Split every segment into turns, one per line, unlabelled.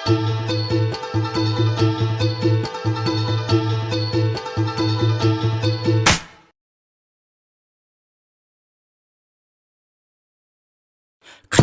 ខ្ញ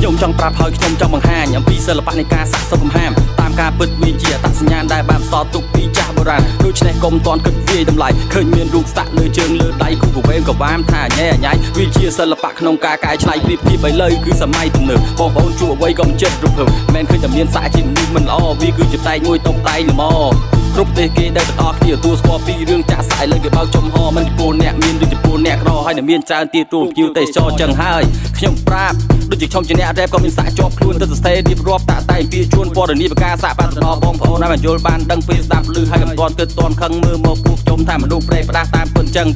ុំចង់ប្រាប់ហើយខ្ញុំចង់បង្ហាញអំពីសិល្បៈនៃការសាក់សុខហាមតាមការពិតវាជាអត្តសញ្ញាណដែលបានបន្សល់ទុកពីចាស់បុរាណដូច្នេះកុំតន់គិតវាយតម្លៃឃើញមានរូបសាក់លើជើងលើដៃគូប្រវេមក៏បានថាញ៉ែញ៉ៃវាជាសិល្បៈក្នុងការកែច្នៃប្រៀបធៀបឥឡូវគឺសម័យទំនើបបងប្អូនជួបអ្វីក៏មិនចិត្តរំភើបមិនឃើញតែមានសាក់ជាមនុស្សមិនល្អវាគឺជាតែមួយតុបតែងល្មមគ្រប់ប្រទេសគេដែលទាំងអស់គ្នាទទួលស្គាល់ពីរឿងចាក់សាក់ឥឡូវគេបើកចំហមិនចំពោះអ្នកមានឬចំពោះអ្នកក្រហើយនៅមានច្រើនទៀតទូភ្ញៀវទេសចរចឹងហើយខ្ញុំប្រាប់ដូចជាខ្ញុំជាអ្នករ៉េបក៏មានសាក់ជាប់ខ្លួនទៅសរសេររៀបរាប់តាក់តែងពីជួនព័ត៌មានប្រការសាក់បាត់ដល់បងប្អូនឲ្យយល់បានដឹងពីស្ដាប់ឮហើយមិនទាន់គិតទាន់ខឹងមើលមកពួកខ្ញុំថាមនុស្សប្រេផ្ដាស់តាមពិនចឹង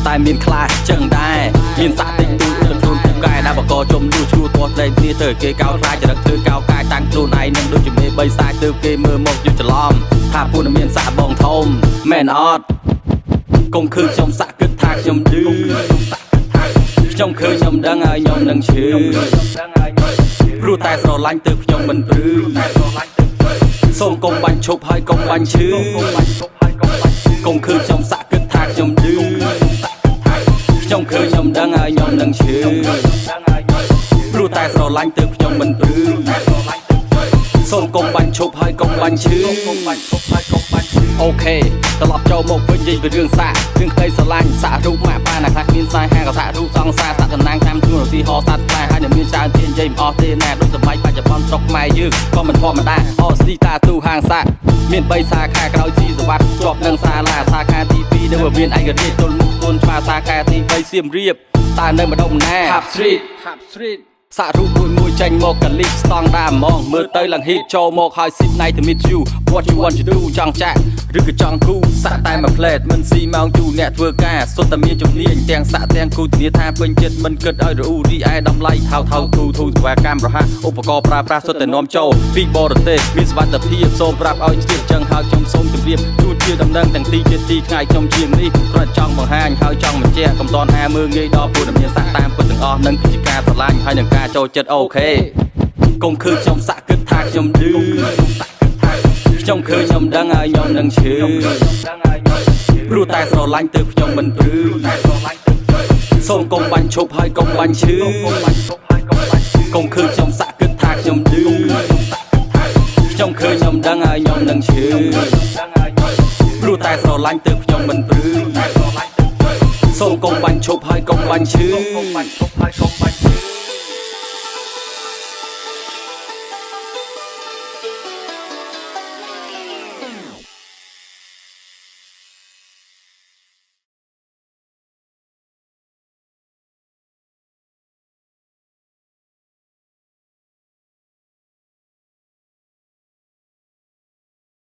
តែមានខ្លះចឹងដែរមានសាក់តិចតួចទៅខ្លួនពូកែដែលបកចំលួចឈ្លោះទាស់តែគ្នាទៅគេកោតខ្លាចចរិតធ្វើកោកាយតាំងខ្លួនឯងនឹងដូចជាមេបីសាច់ទៅគេមើលមកយល់ច្រឡំថាពួកនឹងមានសាក់បងធំមែនអត់កុំឃើញខ្ញុំសាក់គិតថាខ្ញុំឌឺខ្ញុំឃើញខ្ញុំដឹងហើយខ្ញុំនឹងឈឺព្រោះតែស្រឡាញ់ទៅខ្ញុំមិនព្រឺសូមកុំបាញ់ឈប់ហើយកុំបាញ់ឈឺកុំឃើញខ្ញុំសាក់គិតថាខ្ញុំឌឺខ្ញុំឃើញខ្ញុំដឹងហើយខ្ញុំនឹងឈឺព្រោះតែស្រឡាញ់ទៅខ្ញុំមិនព្រឺសូមកុំបាញ់ឈប់ហើយកុំបាញ់ឈឺអូខេត្រឡប់ចូលមកវិញនិយាយពីរឿងសាក់រឿងក្តីស្រឡាញ់សាក់រូបម៉ាក់ប៉ាណាខ្លះមានសាយហាក៏សាក់រូបសង្សារសាក់តំណាងតាមជួនទីហោសត្វផ្លែហើយមានច្រើនទៀតនិយាយមិនអស់ទេណាដូចសម័យបច្ចុប្បន្នស្រុកខ្មែរយើងក៏មិនធម្មតាអូស្ទីតាទូហាងសាក់មាន3សាខាក្រោយជីសវត្តជាប់នឹងសាលាសាខាទី2នៅមានឯករាជ្យទល់មុខទួនឆ្មាសាខាទី3សៀមរាបតើនៅម្ដុំណា Hub Street សាក់រូបមួយចេញមកកលីស្តង់ដាហ្មងមើលទៅឡើងហ៊ីតចូលមកហើយ Sit night to meet you what you want to do ចង់ចាក់ឬក៏ចង់គូសាក់តែមួយផ្លែតមិនស៊ីម៉ោងយូរអ្នកធ្វើការសុទ្ធតែមានជំនាញទាំងសាក់ទាំងគូធានាថាពេញចិត្តមិនគិតឲ្យរអ៊ូរីឯតម្លៃថោកគូធូរសេវាកម្មរហ័សឧបករណ៍ប្រើប្រាស់សុទ្ធតែនាំចូលពីបរទេសមានសុវត្ថិភាពសូមប្រាប់ឲ្យជ្រាបចឹងហើយខ្ញុំសូមជម្រាបជួនជាដំណឹងទាំងទីជាទីថ្ងៃខ្ញុំជាងនេះគ្រាន់ចង់បង្ហាញហើយចង់បញ្ជាក់កុំតន់ហាមើលងាយដល់ពលរដ្ឋសាក់តាមពិតទាំងអស់នឹងគឺជាការស្រឡាញ់ហើយនឹងការចូលចិត្តអូខេកុំឃើញខ្ញុំសាក់គិតថាខ្ញុំឌឺខ្ញុំឃើញខ្ញុំដឹងហើយខ្ញុំនឹងឈឺព្រោះតែស្រឡាញ់ទៅខ្ញុំមិនព្រឺសូមកុំបាញ់ឈប់ហើយកុំបាញ់ឈឺកុំឃើញខ្ញុំសាក់គិតថាខ្ញុំឌឺខ្ញុំឃើញខ្ញុំដឹងហើយខ្ញុំនឹងឈឺព្រោះតែស្រឡាញ់ទៅខ្ញុំមិនព្រឺសូមកុំបាញ់ឈប់ហើយកុំបាញ់ឈឺ